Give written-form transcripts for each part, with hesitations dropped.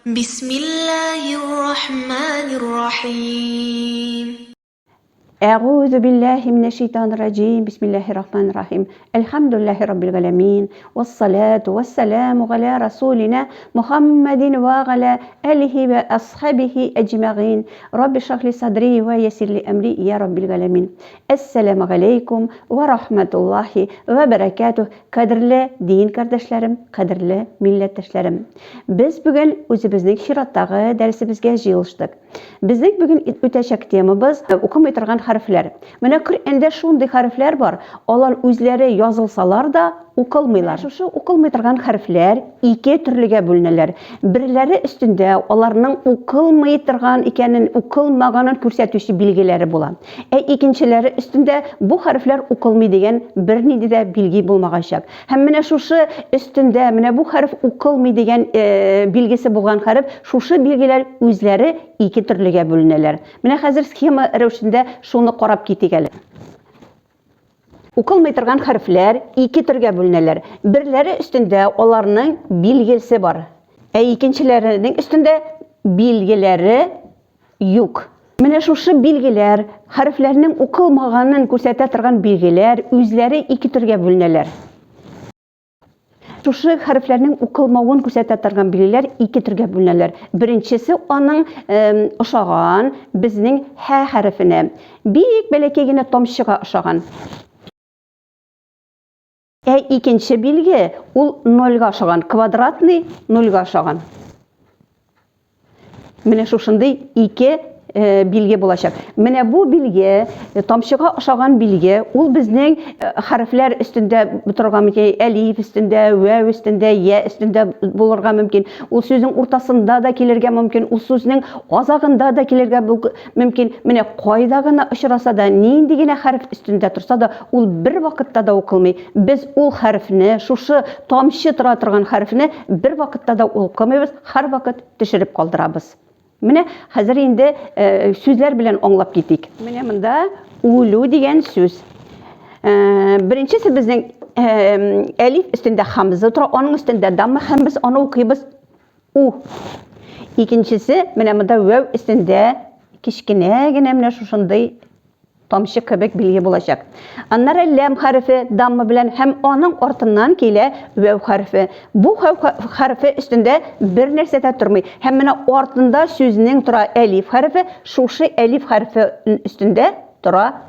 بسم الله الرحمن الرحيم أعوذ بالله من الشيطان الرجيم بسم الله الرحمن الرحيم الحمد لله رب العالمين والصلاة والسلام على رسولنا محمد وعلى آله وأصحابه أجمعين رب اشرح لي صدري ويسر لي أمري يا رب العالمين السلام عليكم ورحمة الله وبركاته قدرلي دين كرداشلارım, قدرلي milletdaşlarım. Biz bugün özümüzün şirattагы дәресебезгә җыелыштык. Безнең бүген үтәчәк темабыз укымый торган harfler. Менә Коръәндә шундый harfler бар. Алар үзләре язылсалар да укылмыйлар. Шушы укылмый торган harfler ике төрлегә бүленәләр. Бирләре өстендә аларның укылмый торган икәнен, укылмаганын күрсәтүче билгеләре була. Икенчеләре өстендә бу harfler укылмый дигән бернинди дә билги булмаганчак. Һәм менә шушы өстендә менә бу harf укылмый дигән билгесе булган harf, шушы билгеләр үзләре ике төрлегә бүленәләр. Менә хәзер схема рәвешендә шуны карап китик әле. Укылмый торган harfler ике төргә бүленәләр. Бирләре өстендә аларның билгесе бар. Икенчеләренең өстендә билгеләре юк. Менә шушы билгеләр, harfләрнең укылмаганын күрсәтә торган билгеләр үзләре ике төргә бүленәләр. Шушы harfләрнең укылмавын күрсәтә торган билгеләр ике төргә бүленәләр. Беренчесе аның ошаган безнең һ harfенә. Бик бәләкәй генә тамчыга ошаган. Икенче билге ул нольга ошаган, квадратный нольга ошаган. Менә шушындый ике билге булачак. Менә бу билге, тамчыга ошаган билге, ул безнең harfләр өстендә торган мөмкин, әлиф өстендә, вау өстендә, я өстендә булырга мөмкин. Ул сүзнең уртасында да килергә мөмкин, ул сүзнең азагында да килергә мөмкин. Менә кайда гына очраса да, нинди генә harf өстендә торса да, ул бер вакытта да укылмый. Без ул harfне, шушы тамчы тора торган harfне бер вакытта да укымыйбыз, һәрвакыт төшереп калдырабыз. Менә хәзер инде сүзләр белән аңлап китик. Менә монда улу дигән сүз. Беренчесе безнең әлиф өстендә хамза тора, аның өстендә дамма, һәм без аны укыйбыз у. Икенчесе менә монда вау өстендә кичкенә генә менә шушындый тамчы кебек билге булачак. Аннары лам harfi дамма белән һәм аның артыннан килә вау harfi. Бу harfi өстендә бер нәрсә дә тормый. Һәм менә артында сүзнең тора әлиф harfi, шушы әлиф harfi өстендә тора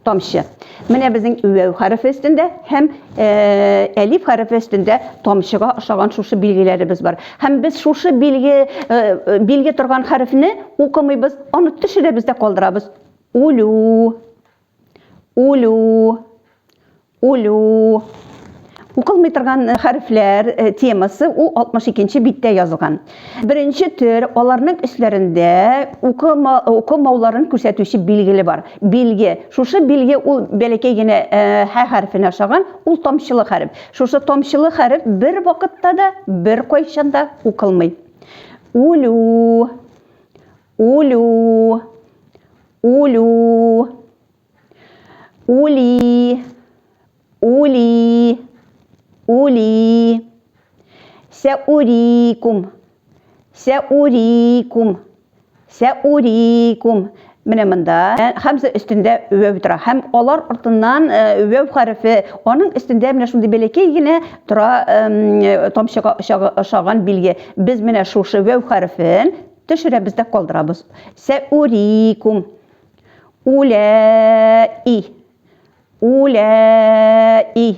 тамчы. Менә безнең вау harfi өстендә һәм әлиф harfi өстендә тамчыга ошаган шушы билгеләребез бар. Һәм без шушы билге торган harfне укымыйбыз, аны төшерәбез дә калдырабыз. Улу, улу, улу. Укылмый торган harfләр темасы ул 62-нче биттә язылган. Беренче төр, аларның өсләрендә укылмауларын күрсәтүче билгеле бар. Билге. Шушы билге ул бәләкәй генә һ harfенә ошаган, ул тамчылы harf. Шушы тамчылы harf бер вакытта да, бер кайчан да укылмый. Улу, улу. Улу, ули, ули, ули, сәурикум, сәурикум, сәурикум. Менә монда хамза өстендә вау тора. Һәм алар артыннан вау harfi, аның өстендә менә шундый бәләкәй генә тора тамчыга ошаган билге. Без менә шушы вау harfен төшерәбез дә калдырабыз. Сәурикум. Улаи, улаи,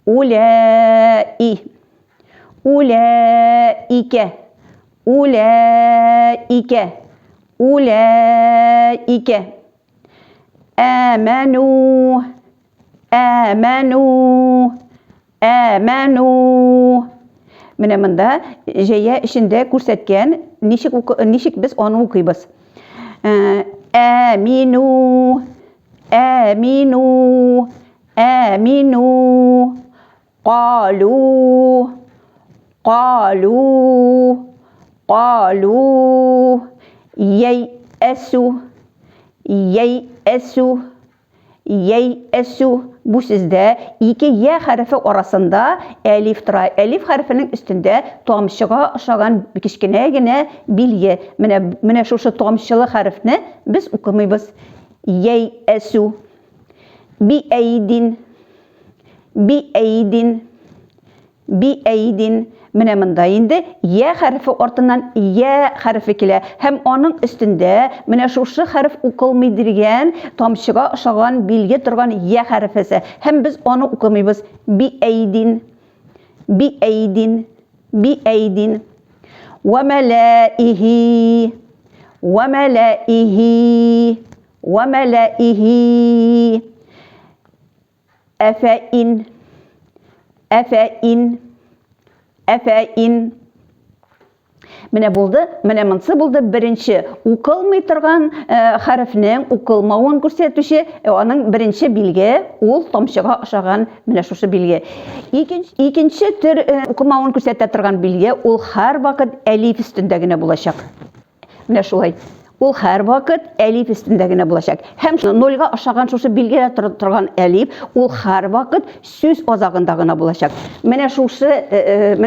улаи, улаике, улаике, улаике. Аману, аману, аману. Менә монда җәя эчендә күрсәткән, ничек без аны укыйбыз. آمنوا آمنوا آمنوا قالوا قالوا قالوا ييأسوا ييأسوا Yey'esu bu sizde iki ye harfi arasında elif tara. Elif harfinin üstünde tomşığa aşağıdan kichkinegine bilye. Mene şuşu tomşılı harfini biz okumayız. Yey'esu bi eydin Mene mında indi ye harfi ortadan ye harfi kile. Hem onun üstünde mene şuşu harf okulmaydirgen tomşığa aşağıdan bilge turgan ye harfisi. Hem biz onu okumayız. Bi eydin ve melaihi Efe'in Mene buldu, mene mınsı buldu birinci uqılmay turgan harfinin uqılmağın göstertüşü onun birinci bilge ol tomşığa aşağıdan mene şuşu bilge. İkinci tür uqılmağın göstertə turgan bilge ol her vakit elif üstündegine bulaşak. Mene şulay. Ol her vakit elif üstündegine bulaşak. Hem nolga aşağıdan şuşu bilge turgan elif ol her vakit söz azağındagına bulaşak. Mene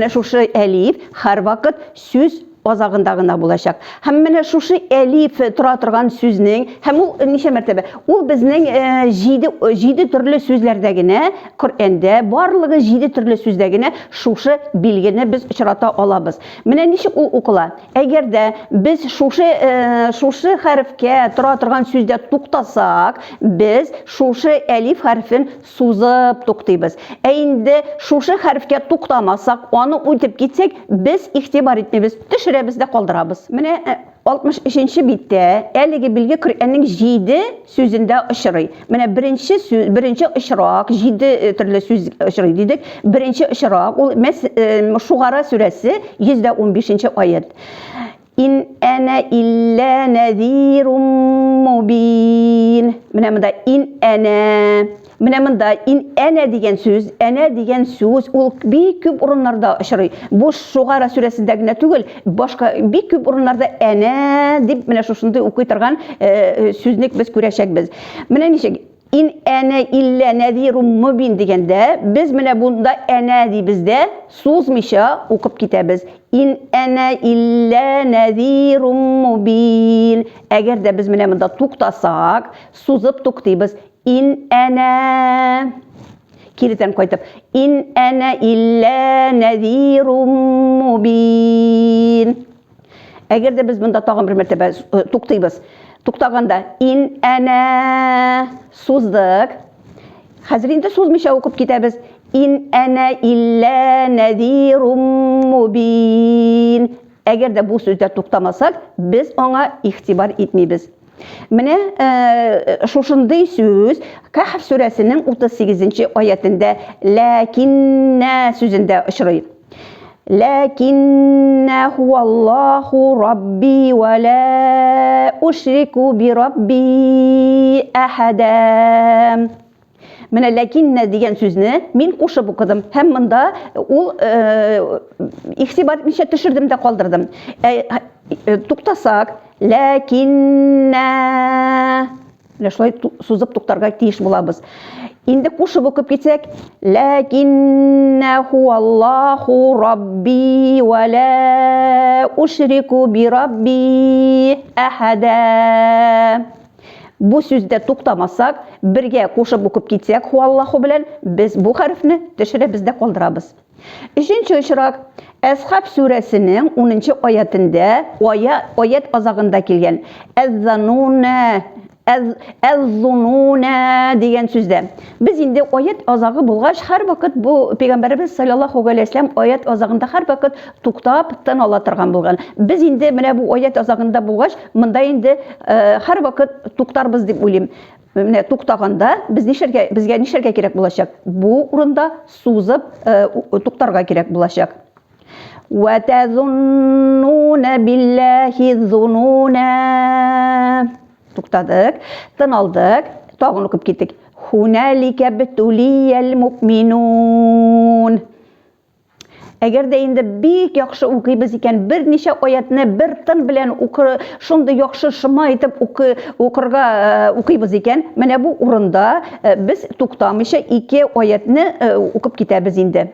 şuşu elif her vakit söz azağındagına bulaşak. Hem mene şuşu elif tura turgan sözning hem ol neçe mertebe ol bizning 7 türlü sözlerdegine Kur'anda barlığı 7 türlü sözdegine şuşu bilgini biz uçrata alabız. Mene neçe ol okula. Eğer de biz şuşu harfke tura turgan sözde to'xtasak biz şuşu elif harfin suzıp to'xtaybiz. Endi şuşu harfke to'xtamasak onu o'tib ketsek biz ihtibar etmeybiz. Bizde qoldirabız. Mene 63-ci bitdə 50 bilgi Kur'an'ın 7 sözünde aşırı. Mene birinci aşıraq 7 türlü söz aşırı dedik. Birinci aşıraq o Şuara suresi 115-ci ayet. İn ene illa nezirun mubin. Mene mında in ene Mene mında in ene degen söz ol bir köp orunlarda aşırı. Bu Şuara suresindegine tügül başka bir köp orunlarda ene dip mene şuşundu okuyturgan söznek biz köreşekbiz. Mene neşek in ene illa nezirun mubin degende biz mene bunda ene deyibizde suzmışa okup kitemiz. İn ene illa nezirun mubin. Eğer de biz mene bunda to'xtasak suzup to'xtaybiz. İn ene kiriten koytup in ene illa nezirun mubin. Eğer de biz bunda tağın bir mertebe to'xtaganda in ene suzduk. Hazır indi suzmışa okup kitemiz. İn ene illa nezirun mubin. Eğer de bu sözde to'xtamasak biz ona ihtibar etmeybiz. Mene şuşunday söz Kahf suresinin 38-ci ayetinde lakinne sözünde aşırı. Lakinne huvallahu rabbi ve la uşriku bi rabbi ahada. Mene lakinne degen sözünü men qo'shib o'qidim. Hem mında ol ihtibar etmişe düşürdüm de kaldırdım. To'xtasak lakinne şulay suzып to'xtarga tiyish bo'lamiz. Endi qo'shib o'qib ketsek lakinne huvallahu rabbi ve la uşriku bi rabbi ahada. Bu sözde to'xtamasak, birge qo'shib o'qib ketsek huvallahu bilan biz bu harfni tishira bizda qoldiramiz. Üçüncü uçrak Ashab suresinin 10. ayetinde ayet azağında kelgan ezzununa degan sözde. Biz indi ayet azağı bulgaç her vakit bu Peygamberimiz sallallahu aleyhi ve sellem ayet azağında her vakit to'xtab tan ola turgan bo'lgan. Biz indi mene bu ayet azağında bulgaç mında indi her vakit to'xtarbiz deb o'ylayman. Mene to'xtaganda bizga nişerge kerak bo'lacak. Bu o'rinda suzib to'xtarga kerak bo'lacak. Ve tezunnuna billahi zununa. To'xtadik, tan oldik, tag'in o'qib ketdik. Hunalika bituliyal mu'minun. Әгәр дә инде бик яхшы укыйбыз икән, берничә аятны бер тын белән шундый яхшы шыма итеп укыйбыз икән, менә бу урында без туктамыйча 2 аятны укып китәбез инде.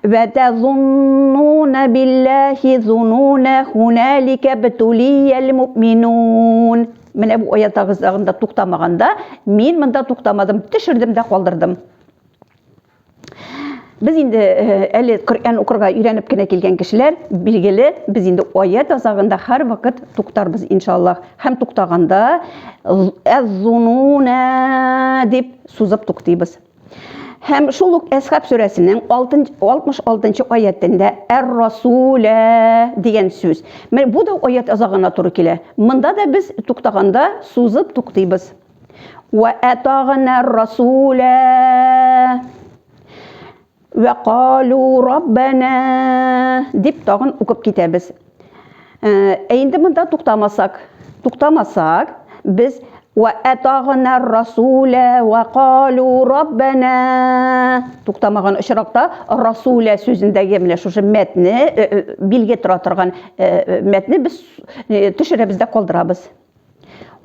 وَتَظُنُّونَ بِاللَّهِ ظُنُونَ هُنَالِكَ ابْتُلِيَ الْمُؤْمِنُونَ. Менә бу аят агызында туктамаганда, мин монда туктамадым, төшердем дә калдырдым. Biz инде әле Коръән укырга өйрәнеп кенә килгән кешеләр, билгеле, без инде аят азагында һәр вакыт туктарбыз иншаллах. Һәм туктаганда «әз-зунуна» дип сузып туктыйбыз. Һәм шул ук Әсхаб сүрәсенең 66 аятында «әр-расуля» дигән сүз. Бу да аят азагына туры килә. Монда да без туктаганда сузып туктыйбыз. «Вә-әтағна ар-расуля» وَقَالُوا رَبَّنَا дип тагын укып китәбез. Инде монда туктамасак, без وَأَطَعْنَا الرَّسُولَ وَقَالُوا رَبَّنَا туктамаган очракта расуля сүзендәге менә шушы мәтне билге тора торган мәтне без төшерәбез дә калдырабыз.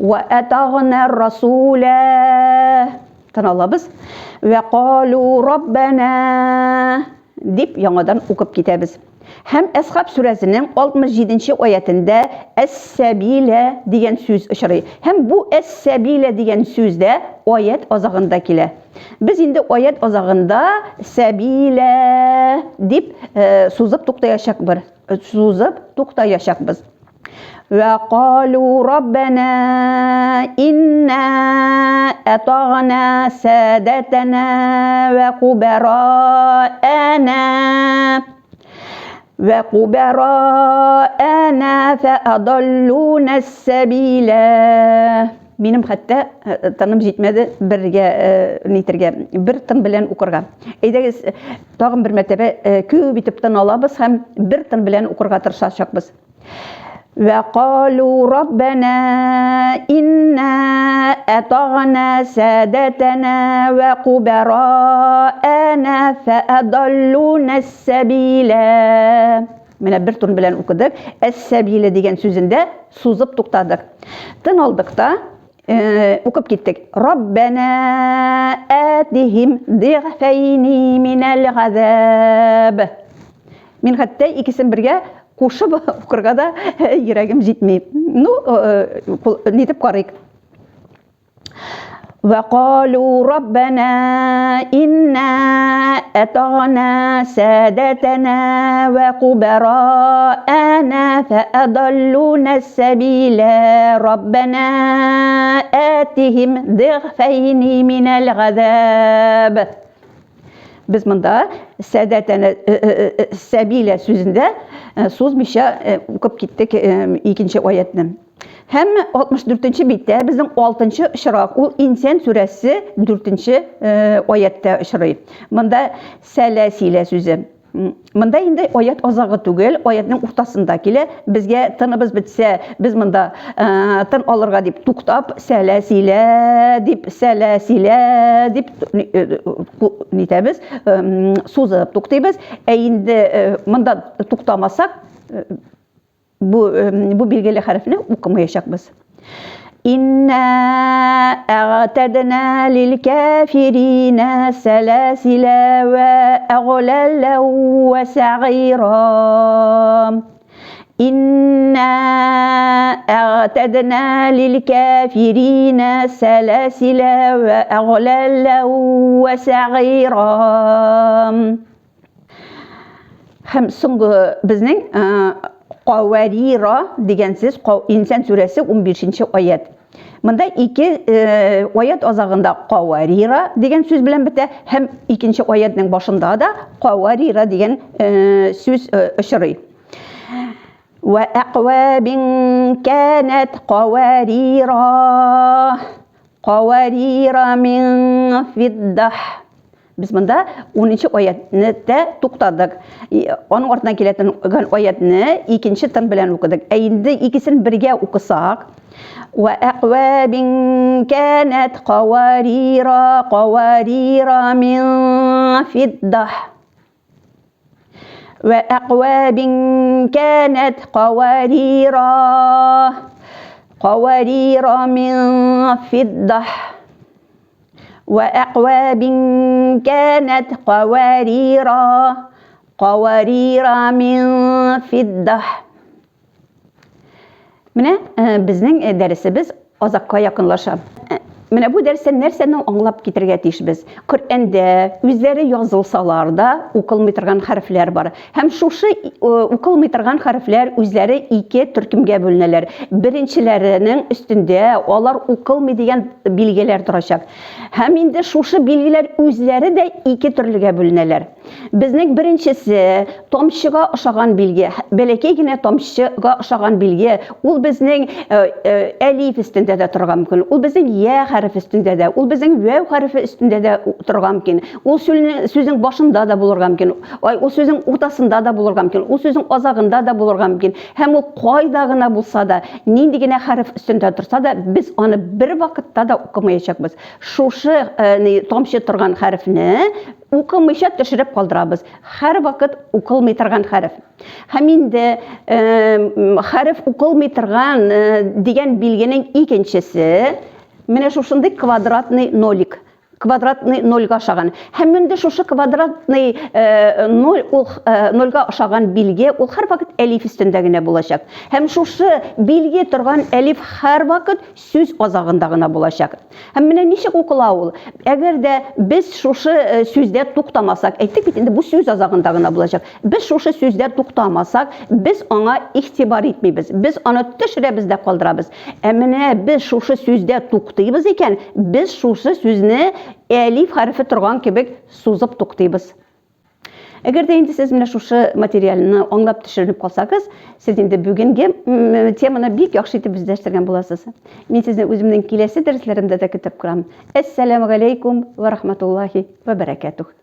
وَأَطَعْنَا الرَّسُولَ таналабыз. وَقَالُوا رَبَّنَا дип яңадан укып китәбез. Һәм Әсхаб сүрәсенең 67 аятында «әс-сәбилә» дигән сүз очрый. Һәм бу «әс-сәбилә» дигән сүздә аят азагында килә. Без инде аят азагында «сәбилә» дип сузып туктаячакбыз. وَقَالُوا رَبَّنَا إِنَّا أَطَعْنَا سَادَتَنَا وَكُبَرَاءَنَا فَأَضَلُّونَا السَّبِيلَ. Минем хәтта тыным җитмәде бер тын белән укырга. Әйдәгез, тагын бер мәртәбә күп итеп тын алабыз һәм бер тын белән укырга тырышачакбыз. وَقَالُوا رَبَّنَا إِنَّا أَطَعْنَا سَادَتَنَا وَكُبَرَاءَنَا فَأَضَلُّونَا السَّبِيلَ. Менә бер тын белән укыдык. «Әс-сәбилә» дигән сүзендә сузып туктадык. Тын алдык та укып киттек. «Раббана атихим дигфайни минал газаб». Мин хәтта икесен бергә кушып укырга да йөрәгем җитми. Нитеп карыйк. وَقَالُوا رَبَّنَا إِنَّا أَطَعْنَا سَادَتَنَا وَكُبَرَاءَنَا فَأَضَلُّونَا السَّبِيلَ رَبَّنَا آتِهِمْ ضِعْفَيْنِ مِنَ الْعَذَابِ. Biz монда «сәбилә» сүзендә сузмыйча укып киттек 2нче аятны. Һәм 64нче биттә безнең 6нчы очрак, ул Инсан сүрәсе 4нче аятта очрый. Монда «сәләсилә» сүзе. Монда инде аят азагы түгел, аятның уртасында килә. Безгә тыныбыз бетсә, без монда тын алырга дип туктап, «сәләсилә» дип нитәбез, сузып туктыйбыз. Инде монда туктамасак, бу билгеле хәрефне укымаячакбыз. إِنَّا أَعْتَدْنَا لِلْكَافِرِينَ سَلَاسِلَ وَأَغْلَالًا وَسَعِيرًا. إِنَّا أَعْتَدْنَا لِلْكَافِرِينَ سَلَاسِلَ وَأَغْلَالًا وَسَعِيرًا. Һәм соңгы безнең «Qawwarira» дигән сүз Инсан сүрәсе 15нче аят. Монда 2 аят азагында «Qawwarira» дигән сүз белән бетә, һәм 2нче аятның башында да «Qawwarira» дигән сүз очрый. وَأَقْوَابٍ كَانَتْ قَوَارِيرَ مِنْ فِضَّةٍ. Biz монда 10нчы аятны туктадык. Аның артыннан киләтен аятны 2нче тын белән укыдык. Инде икесен бергә укысак, وَأَقْوَابٍ كَانَتْ قَوَارِيرَ مِنْ فِضَّةٍ. وأكواب كانت قوارير من فضة وأكواب كانت قوارير من فضة. Менә безнең дәресебез азакка якынлаша. Менә бу дәрестән нәрсәне аңлап китәргә тиешбез? Коръәндә үзләре язылсалар да укылмый торган хәрефләр бар. Һәм шушы укылмый торган хәрефләр үзләре ике төркемгә бүленәләр. Беренчеләренең өстендә алар укылмый дигән билгеләр торачак. Һәм инде шушы билгеләр үзләре дә ике төрлегә бүленәләр. Безнең беренчесе тамчыга ошаган билге, бәләкәй генә тамчыга ошаган билге. Ул безнең әлиф өстендә дә торган мөмкин. Ул безнең я хәрефе өстендә дә, ул безнең вәү хәрефе өстендә дә торган мөмкин. Ул сүзнең башында да булырга мөмкин. Ул сүзнең уртасында да булырга мөмкин. Ул сүзнең азагында да булырга мөмкин. Һәм ул кайда гына булса да, нинди генә хәреф өстендә торса да, без аны бер вакытта да укымаячакбыз. Шушы тамчы торган хәрефне укымыйча төшереп калдырабыз. Һәр вакыт укылмый торган хәреф. Һәм инде хәреф укылмый торган дигән билгенең икенчесе менә шушындый квадратный нолик. Квадратный нольга ошаган. Һәм инде шушы квадратный ноль ул нольга ошаган билге ул һәр вакыт әлиф өстендә генә булачак. Һәм шушы билге торган әлиф һәр вакыт сүз азагында гына булачак. Һәм менә ничек укыла ул? Әгәр дә без шушы сүздә туктамасак, әйттек бит инде бу сүз азагында гына булачак. Без шушы сүздә туктамасак, без аңа игътибар итмибез. Без аны төшерәбез дә калдырабыз. Ә менә без шушы сүздә туктыйбыз икән, без шушы сүзне әлиф хәрефе торган кебек сузып туктыйбыз. Әгәр дә инде сез менә шушы материалны аңлап төшереп калсагыз, сез инде бүгенге теманы бик яхшы итеп үзләштергән буласыз. Мин сезне үземнең киләсе дәресләремдә дә көтеп торам. Әссәламу алейкум ва рахматуллаһи ва баракатух.